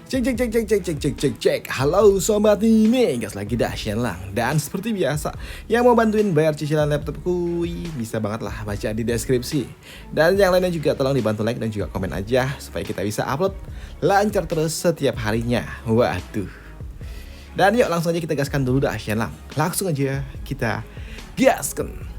Cek cek cek cek cek cek cek cek cek. Halo sobat ini, gas lagi dah Shenlang. Dan seperti biasa, yang mau bantuin bayar cicilan laptopku bisa banget lah baca di deskripsi. Dan yang lainnya juga tolong dibantu like dan juga komen aja supaya kita bisa upload lancar terus setiap harinya. Waduh. Dan yuk langsung aja kita gaskan dulu dah Shenlang. Langsung aja kita gaskan.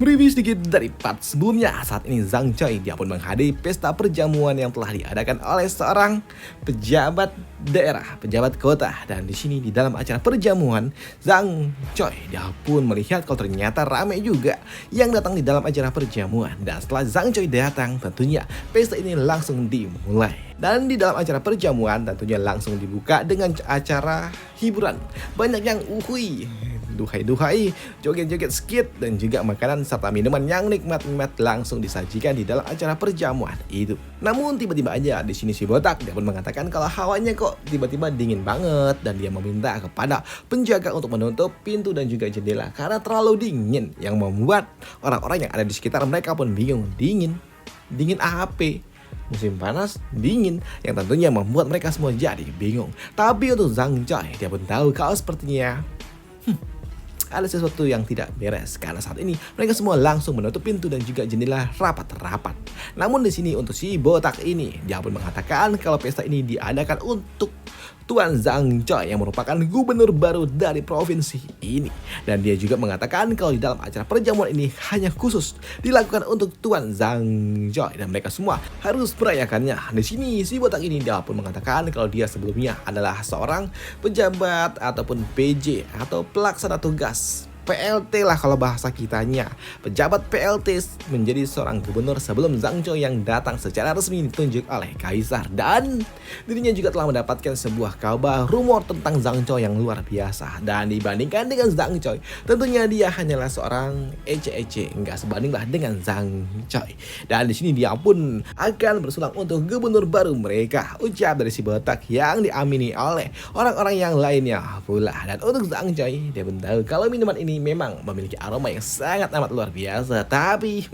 Mereview sedikit dari part sebelumnya. Saat ini Zhang Choi dia pun menghadiri pesta perjamuan yang telah diadakan oleh seorang pejabat daerah, pejabat kota. Dan di sini di dalam acara perjamuan, Zhang Choi dia pun melihat kalau ternyata ramai juga yang datang di dalam acara perjamuan. Dan setelah Zhang Choi datang, tentunya pesta ini langsung dimulai. Dan di dalam acara perjamuan tentunya langsung dibuka dengan acara hiburan. Banyak yang uhui, duhai-duhai, joget-joget skit, dan juga makanan serta minuman yang nikmat-nikmat langsung disajikan di dalam acara perjamuan itu. Namun tiba-tiba aja di sini si botak dia pun mengatakan kalau hawanya kok tiba-tiba dingin banget dan dia meminta kepada penjaga untuk menutup pintu dan juga jendela karena terlalu dingin yang membuat orang-orang yang ada di sekitar mereka pun bingung. Dingin apa? Musim panas, dingin, yang tentunya membuat mereka semua jadi bingung. Tapi untuk Zhang Choi, dia pun tahu kalau sepertinya ada sesuatu yang tidak beres karena saat ini mereka semua langsung menutup pintu dan juga jendela rapat-rapat. Namun di sini untuk si botak ini, dia pun mengatakan kalau pesta ini diadakan untuk Tuan Zhang Choi yang merupakan gubernur baru dari provinsi ini. Dan dia juga mengatakan kalau di dalam acara perjamuan ini hanya khusus dilakukan untuk Tuan Zhang Choi dan mereka semua harus merayakannya. Di sini si botak ini dia pun mengatakan kalau dia sebelumnya adalah seorang pejabat ataupun PJ atau pelaksana tugas PLT lah kalau bahasa kitanya. Pejabat PLT menjadi seorang gubernur sebelum Zhang Choi yang datang secara resmi ditunjuk oleh Kaisar. Dan dirinya juga telah mendapatkan sebuah kabar rumor tentang Zhang Choi yang luar biasa. Dan dibandingkan dengan Zhang Choi, tentunya dia hanyalah seorang ece-ece, nggak sebanding lah dengan Zhang Choi. Dan di sini dia pun akan bersulang untuk gubernur baru mereka, ucap dari si botak yang diamini oleh orang-orang yang lainnya pula. Dan untuk Zhang Choi, dia pun tahu kalau minuman ini memang memiliki aroma yang sangat amat luar biasa, tapi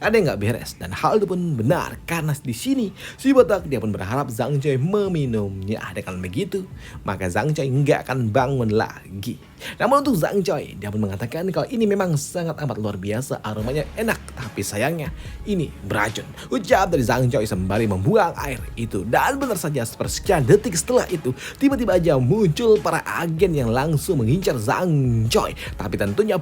ada yang nggak beres dan hal itu pun benar karena di sini si botak dia pun berharap Zhang Choi meminumnya. Dengan begitu maka Zhang Choi nggak akan bangun lagi. Namun untuk Zhang Choi dia pun mengatakan kalau ini memang sangat amat luar biasa, aromanya enak, tapi sayangnya ini beracun, ucap dari Zhang Choi sembari membuang air itu. Dan benar saja sepersekian detik setelah itu tiba-tiba aja muncul para agen yang langsung mengincar Zhang Choi. Tapi tentunya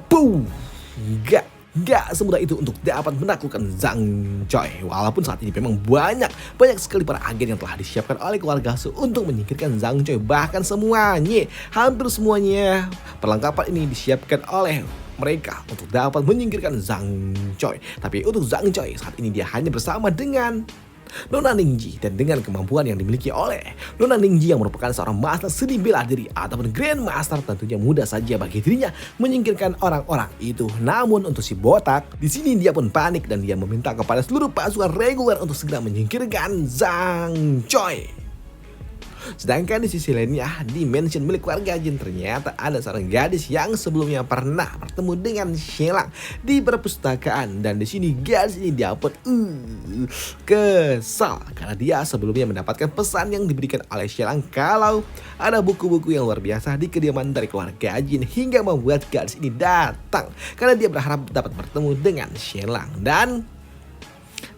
Gak semudah itu untuk dapat menaklukkan Zhang Choi. Walaupun saat ini memang banyak sekali para agen yang telah disiapkan oleh keluarga Su untuk menyingkirkan Zhang Choi. Bahkan hampir semuanya perlengkapan ini disiapkan oleh mereka untuk dapat menyingkirkan Zhang Choi. Tapi untuk Zhang Choi saat ini dia hanya bersama dengan Nona Ningji, dan dengan kemampuan yang dimiliki oleh Nona Ningji yang merupakan seorang master seni bela diri ataupun Grandmaster, tentunya mudah saja bagi dirinya menyingkirkan orang-orang itu. Namun untuk si botak di sini dia pun panik dan dia meminta kepada seluruh pasukan reguler untuk segera menyingkirkan Zhang Choi. Sedangkan di sisi lainnya, di mansion milik keluarga Jin ternyata ada seorang gadis yang sebelumnya pernah bertemu dengan Shenlang di perpustakaan. Dan di sini gadis ini dapat kesal karena dia sebelumnya mendapatkan pesan yang diberikan oleh Shenlang kalau ada buku-buku yang luar biasa di kediaman dari keluarga Jin, hingga membuat gadis ini datang karena dia berharap dapat bertemu dengan Shenlang. Dan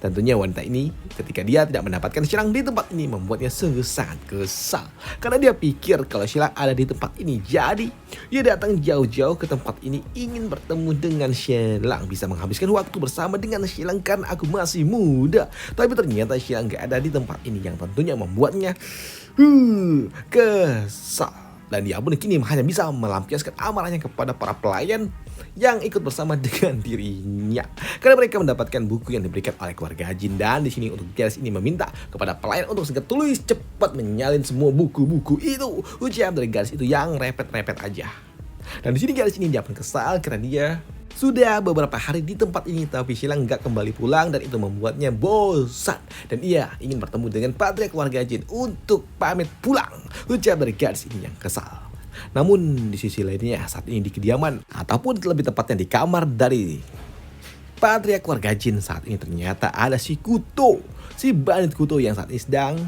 tentunya wanita ini ketika dia tidak mendapatkan Shenlang di tempat ini membuatnya sungguh sangat kesal karena dia pikir kalau Shenlang ada di tempat ini. Jadi dia datang jauh-jauh ke tempat ini ingin bertemu dengan Shenlang, bisa menghabiskan waktu bersama dengan Shenlang karena aku masih muda. Tapi ternyata Shenlang gak ada di tempat ini yang tentunya membuatnya kesal. Dan dia pun kini hanya bisa melampiaskan amarahnya kepada para pelayan yang ikut bersama dengan dirinya karena mereka mendapatkan buku yang diberikan oleh keluarga Jin. Dan di sini untuk gadis ini meminta kepada pelayan untuk segera tulis cepat menyalin semua buku-buku itu, ucap dari gadis itu yang repet-repet aja. Dan di sini gadis ini dia pun kesal karena dia sudah beberapa hari di tempat ini tapi Shenlang gak kembali pulang dan itu membuatnya bosan dan ia ingin bertemu dengan patria keluarga Jin untuk pamit pulang, ucap dari gadis ini yang kesal. Namun di sisi lainnya saat ini di kediaman ataupun lebih tepatnya di kamar dari Patria keluarga jin saat ini ternyata ada si Kuto, si bandit Kuto yang saat ini sedang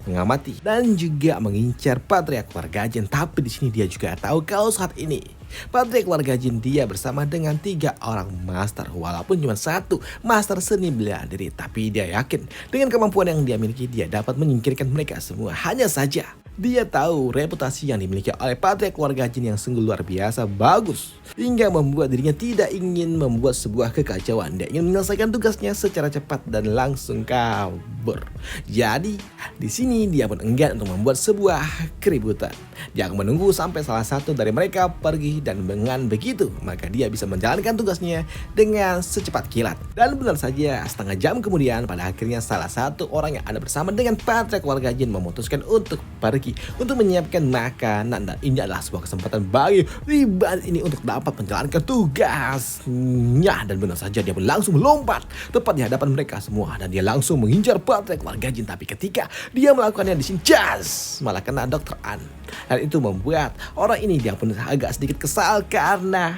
mengamati dan juga mengincar Patria keluarga jin. Tapi di sini dia juga tahu kalau saat ini Patria keluarga jin dia bersama dengan 3 orang master, walaupun cuma 1 master seni bela diri, tapi dia yakin dengan kemampuan yang dia miliki dia dapat menyingkirkan mereka semua. Hanya saja dia tahu reputasi yang dimiliki oleh Patria keluarga jin yang sungguh luar biasa bagus, hingga membuat dirinya tidak ingin membuat sebuah kekacauan. Dia ingin menyelesaikan tugasnya secara cepat dan langsung kabur. Jadi di sini dia pun enggan untuk membuat sebuah keributan. Dia akan menunggu sampai salah satu dari mereka pergi, dan dengan begitu maka dia bisa menjalankan tugasnya dengan secepat kilat. Dan benar saja, setengah jam kemudian pada akhirnya salah satu orang yang ada bersama dengan Patria keluarga jin memutuskan untuk pergi untuk menyiapkan makanan, dan ini adalah sebuah kesempatan bagi bandit ini untuk dapat menjalankan tugasnya. Dan benar saja dia pun langsung melompat tepat di hadapan mereka semua, dan dia langsung mengincar Patria keluarga jin. Tapi ketika dia melakukannya di sini, malah kena Dr. An, dan itu membuat orang ini dia pun agak sedikit kesal karena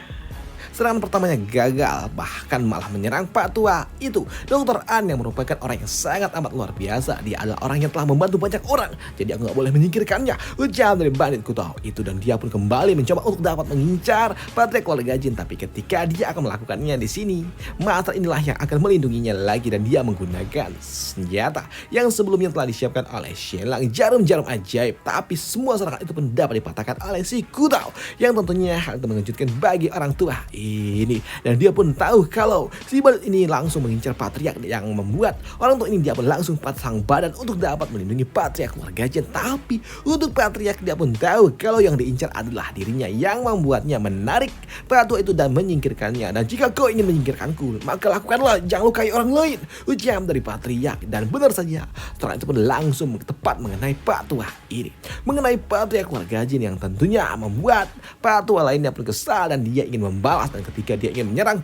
serangan pertamanya gagal, bahkan malah menyerang Pak Tua itu Dr. An yang merupakan orang yang sangat amat luar biasa. Dia adalah orang yang telah membantu banyak orang, jadi aku gak boleh menyingkirkannya, ucap dari bandit Kuto itu. Dan dia pun kembali mencoba untuk dapat mengincar Patria keluarga jin. Tapi ketika dia akan melakukannya di sini, master inilah yang akan melindunginya lagi, dan dia menggunakan senjata yang sebelumnya telah disiapkan oleh Shenlang, jarum-jarum ajaib. Tapi semua serangan itu pun dapat dipatahkan oleh si Kuto, yang tentunya hal itu mengejutkan bagi orang tua ini. Dan dia pun tahu kalau si bandit ini langsung mengincar Patria, yang membuat orang tua ini dia pun langsung pasang badan untuk dapat melindungi Patria keluarga jin. Tapi untuk Patria dia pun tahu kalau yang diincar adalah dirinya, yang membuatnya menarik Pak Tua itu dan menyingkirkannya. Dan jika kau ingin menyingkirkanku, maka lakukanlah, jangan lukai orang lain, ucap dari Patria. Dan benar saja, setelah itu pun langsung tepat mengenai Pak Tua ini, mengenai Patria keluarga jin, yang tentunya membuat Pak Tua lainnya pun kesal dan dia ingin membalas. Dan ketika dia ingin menyerang,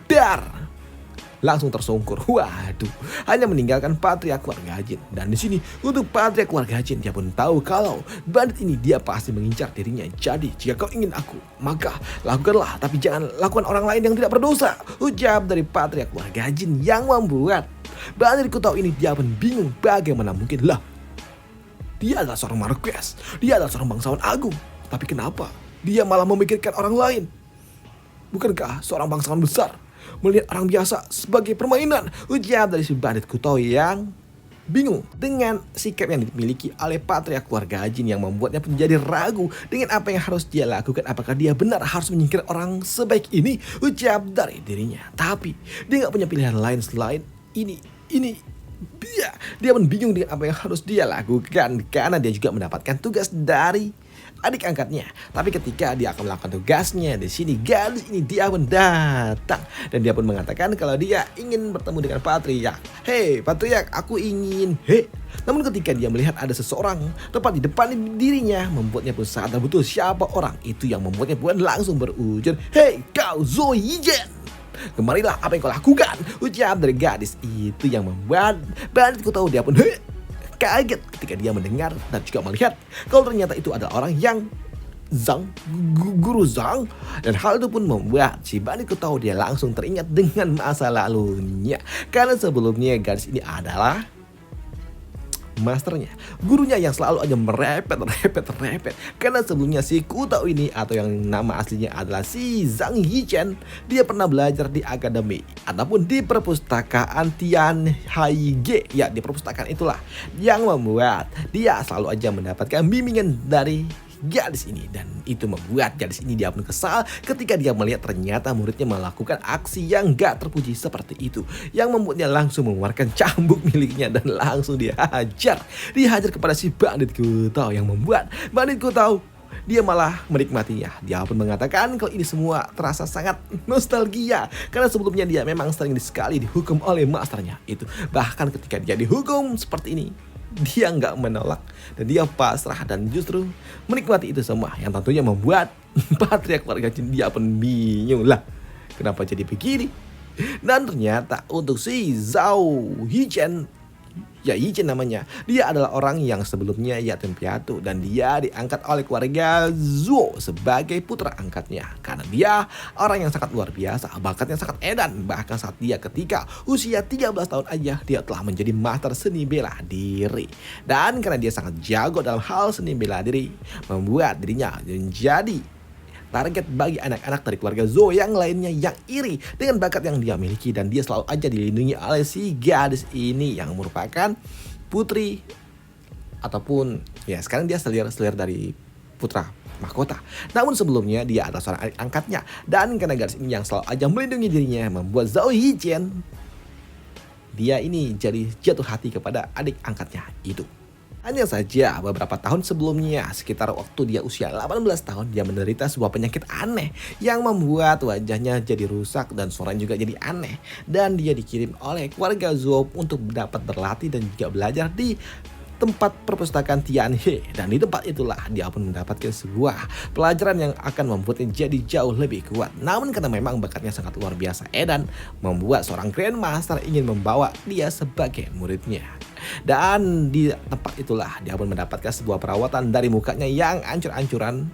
langsung tersungkur. Waduh, hanya meninggalkan Patria keluarga jin. Dan di sini untuk Patria keluarga jin dia pun tahu kalau bandit ini dia pasti mengincar dirinya. Jadi jika kau ingin aku, maka lakukanlah, tapi jangan lakukan orang lain yang tidak berdosa, ucap dari Patria keluarga jin, yang membuat bandit Kuto ini dia pun bingung bagaimana mungkin lah. Dia adalah seorang Marquez, dia adalah seorang bangsawan agung, tapi kenapa dia malah memikirkan orang lain? Bukankah seorang bangsawan besar melihat orang biasa sebagai permainan, ujar dari si bandit Kuto yang bingung dengan sikap yang dimiliki oleh Patria keluarga jin, yang membuatnya menjadi ragu dengan apa yang harus dia lakukan. Apakah dia benar harus menyingkir orang sebaik ini, ucap dari dirinya. Tapi dia gak punya pilihan lain selain ini. Dia pun bingung dengan apa yang harus dia lakukan, karena dia juga mendapatkan tugas dari adik angkatnya. Tapi ketika dia akan melakukan tugasnya di sini, gadis ini dia pun datang dan dia pun mengatakan kalau dia ingin bertemu dengan Patria. Hei Patria, aku ingin. Namun ketika dia melihat ada seseorang tepat di depan dirinya, membuatnya pun sadar betul siapa orang itu, yang membuatnya pun langsung berujar, hei kau Zoe Jen, kemarilah, apa yang kau lakukan, ucap dari gadis itu, yang membuat bandit Kuto dia pun kaget ketika dia mendengar dan juga melihat kalau ternyata itu adalah orang yang Guru Zhang. Dan hal itu pun membuat si bandit Kuto dia langsung teringat dengan masa lalunya, karena sebelumnya gadis ini adalah masternya, gurunya yang selalu aja merepet. Karena sebelumnya si Kuto ini, atau yang nama aslinya adalah si Zhang Yichen, dia pernah belajar di akademi ataupun di perpustakaan Tian Haige. Ya, di perpustakaan itulah yang membuat dia selalu aja mendapatkan bimbingan dari gadis ini. Dan itu membuat gadis ini dia pun kesal ketika dia melihat ternyata muridnya melakukan aksi yang gak terpuji seperti itu, yang membuatnya langsung mengeluarkan cambuk miliknya dan langsung dihajar kepada si bandit Kuto, yang membuat bandit Kuto dia malah menikmatinya. Dia pun mengatakan kalau ini semua terasa sangat nostalgia, karena sebelumnya dia memang sering sekali dihukum oleh masternya itu. Bahkan ketika dia dihukum seperti ini, dia nggak menolak dan dia pasrah dan justru menikmati itu semua, yang tentunya membuat Patria keluarga jin dia pun bingung lah kenapa jadi begini. Dan ternyata untuk si Zhao Yichen Ya Yichen namanya. Dia adalah orang yang sebelumnya yatim piatu dan dia diangkat oleh keluarga Zuo sebagai putra angkatnya. Karena dia orang yang sangat luar biasa, bakatnya sangat edan. Bahkan saat dia ketika usia 13 tahun aja dia telah menjadi master seni bela diri. Dan karena dia sangat jago dalam hal seni bela diri, membuat dirinya menjadi target bagi anak-anak dari keluarga Zuo yang lainnya yang iri dengan bakat yang dia miliki, dan dia selalu aja dilindungi oleh si gadis ini yang merupakan putri ataupun ya sekarang dia selir dari putra mahkota. Namun sebelumnya dia adalah seorang adik angkatnya, dan karena gadis ini yang selalu aja melindungi dirinya membuat Zhao Yichen dia ini jadi jatuh hati kepada adik angkatnya itu. Hanya saja beberapa tahun sebelumnya, sekitar waktu dia usia 18 tahun, dia menderita sebuah penyakit aneh yang membuat wajahnya jadi rusak dan suaranya juga jadi aneh. Dan dia dikirim oleh keluarga Zuo untuk dapat berlatih dan juga belajar di tempat perpustakaan Tianhe. Dan di tempat itulah dia pun mendapatkan sebuah pelajaran yang akan membuatnya jadi jauh lebih kuat. Namun karena memang bakatnya sangat luar biasa edan, membuat seorang Grandmaster ingin membawa dia sebagai muridnya. Dan di tempat itulah dia pun mendapatkan sebuah perawatan dari mukanya yang ancur-ancuran,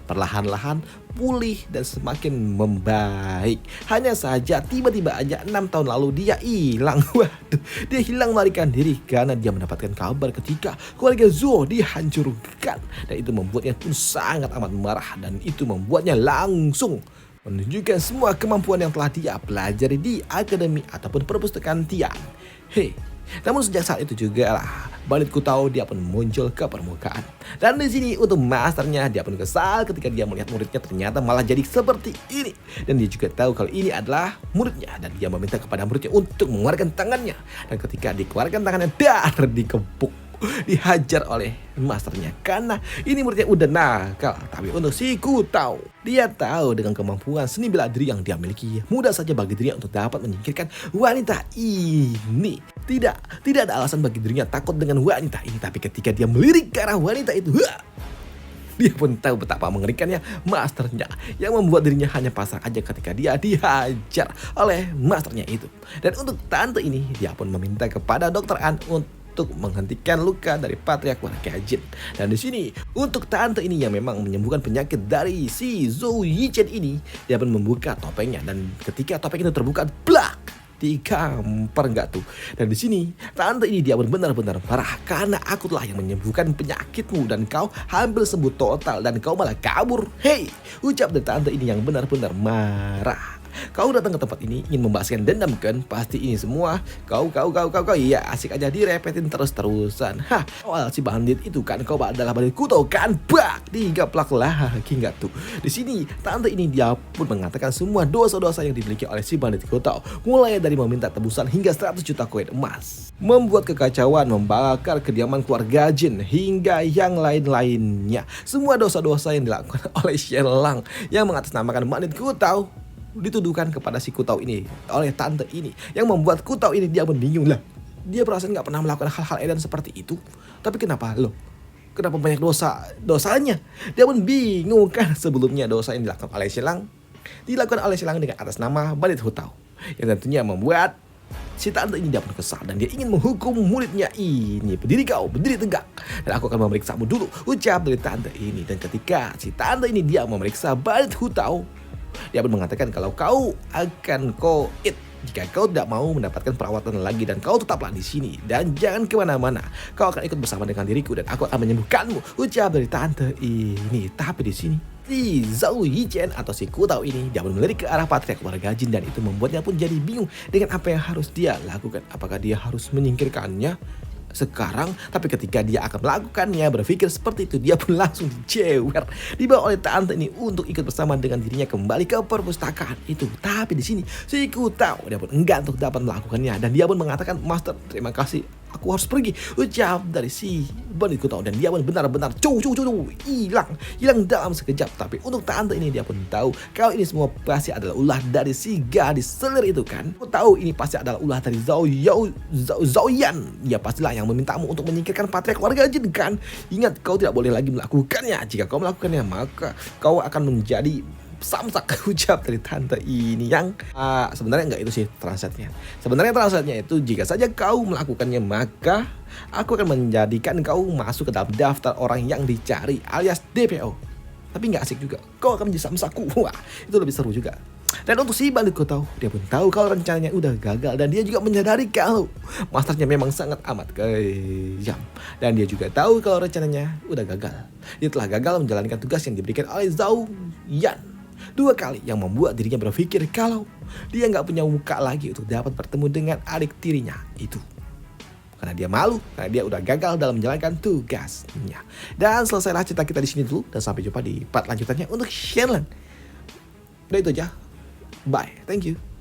perlahan-lahan pulih dan semakin membaik. Hanya saja tiba-tiba aja 6 tahun lalu dia hilang. Waduh, dia hilang melarikan diri karena dia mendapatkan kabar ketika keluarga Zuo dihancurkan. Dan itu membuatnya pun sangat amat marah, dan itu membuatnya langsung menunjukkan semua kemampuan yang telah dia pelajari di akademi ataupun perpustakaan Tianhe. Namun sejak saat itu juga lah Bandit Kutao dia pun muncul ke permukaan. Dan di sini untuk masternya dia pun kesal ketika dia melihat muridnya ternyata malah jadi seperti ini. Dan dia juga tahu kalau ini adalah muridnya, dan dia meminta kepada muridnya untuk mengeluarkan tangannya. Dan ketika dikeluarkan tangannya, dar dikepuk, dihajar oleh masternya karena ini muridnya udah nakal. Tapi untuk si Kutao, dia tahu dengan kemampuan seni bela diri yang dia miliki, mudah saja bagi dirinya untuk dapat menyingkirkan wanita ini. Tidak ada alasan bagi dirinya takut dengan wanita ini. Tapi ketika dia melirik ke arah wanita itu, dia pun tahu betapa mengerikannya masternya, yang membuat dirinya hanya pasrah aja ketika dia dihajar oleh masternya itu. Dan untuk tante ini, dia pun meminta kepada Dr. An untuk menghentikan luka dari patriark keluarga Jin. Dan di sini untuk tante ini yang memang menyembuhkan penyakit dari si Zhao Yichen ini, dia pun membuka topengnya, dan ketika topeng itu terbuka, blak, digampar nggak tuh. Dan di sini tante ini dia benar-benar marah karena aku telah yang menyembuhkan penyakitmu dan kau hampir sembuh total dan kau malah kabur. Hei, ucap dari tante ini yang benar-benar marah. Kau datang ke tempat ini ingin membahaskan dendam kan? Pasti ini semua kau iya asik aja direpetin terus-terusan. Hah, awal si bandit itu kan kau adalah bandit Kutao kan? Bak, digaplak lagi nggak tuh. Di sini tante ini dia pun mengatakan semua dosa-dosa yang dimiliki oleh si bandit Kutao, mulai dari meminta tebusan hingga 100 juta koin emas, membuat kekacauan, membakar kediaman keluarga Jin, hingga yang lain-lainnya. Semua dosa-dosa yang dilakukan oleh Shen Lang yang mengatasnamakan bandit Kutao dituduhkan kepada si Kutao ini oleh tante ini, yang membuat Kutao ini dia pun bingung lah. Dia perasaan nggak pernah melakukan hal-hal edan seperti itu, tapi kenapa banyak dosanya? Dia pun bingung kan. Sebelumnya dosa yang dilakukan oleh Shen Lang dengan atas nama bandit Kutao, yang tentunya membuat si tante ini dia pun kesal, dan dia ingin menghukum muridnya ini. Berdiri tegak, dan aku akan memeriksamu dulu, ucap dari tante ini. Dan ketika si tante ini dia memeriksa bandit Kutao, dia pun mengatakan kalau kau akan koit jika kau tidak mau mendapatkan perawatan lagi, dan kau tetaplah di sini dan jangan kemana-mana. Kau akan ikut bersama dengan diriku dan aku akan menyembuhkanmu, ucap dari tante ini. Tapi di sini si Zhao Yichen atau si Kutao ini dia pun melirik ke arah patriark keluarga Jin, dan itu membuatnya pun jadi bingung dengan apa yang harus dia lakukan. Apakah dia harus menyingkirkannya sekarang? Tapi ketika dia akan melakukannya, berpikir seperti itu, dia pun langsung dijewer, dibawa oleh tante ini untuk ikut bersama dengan dirinya kembali ke perpustakaan itu. Tapi di sini si Kutao dia pun enggan untuk dapat melakukannya, dan dia pun mengatakan, "Master, terima kasih, aku harus pergi," ucap dari si bandit Kutao. Dan dia pun benar-benar hilang dalam sekejap. Tapi untuk tante ini dia pun tahu kalau ini semua pasti adalah ulah dari si gadis selir itu kan. Aku tahu ini pasti adalah ulah dari Zhao Yan. Ya pastilah yang memintamu untuk menyingkirkan patriark keluarga Jin kan. Ingat, kau tidak boleh lagi melakukannya. Jika kau melakukannya, maka kau akan menjadi samsak ucap dari tante ini yang sebenarnya enggak itu sih translate-nya. Sebenarnya translate-nya itu jika saja kau melakukannya maka aku akan menjadikan kau masuk ke dalam daftar orang yang dicari alias DPO. Tapi nggak asik juga. Kau akan menjadi samsaku. Wah, itu lebih seru juga. Dan untuk si bandit kau tahu, dia pun tahu kalau rencananya udah gagal dan dia juga menyadari kalau masternya memang sangat amat kejam. Dan dia juga tahu kalau rencananya udah gagal. Dia telah gagal menjalankan tugas yang diberikan oleh Zhao Yan 2 kali yang membuat dirinya berpikir kalau dia nggak punya muka lagi untuk dapat bertemu dengan adik tirinya itu. Karena dia malu, karena dia udah gagal dalam menjalankan tugasnya. Dan selesailah cerita kita di sini dulu dan sampai jumpa di part lanjutannya untuk Shenlong. Udah itu aja. Bye. Thank you.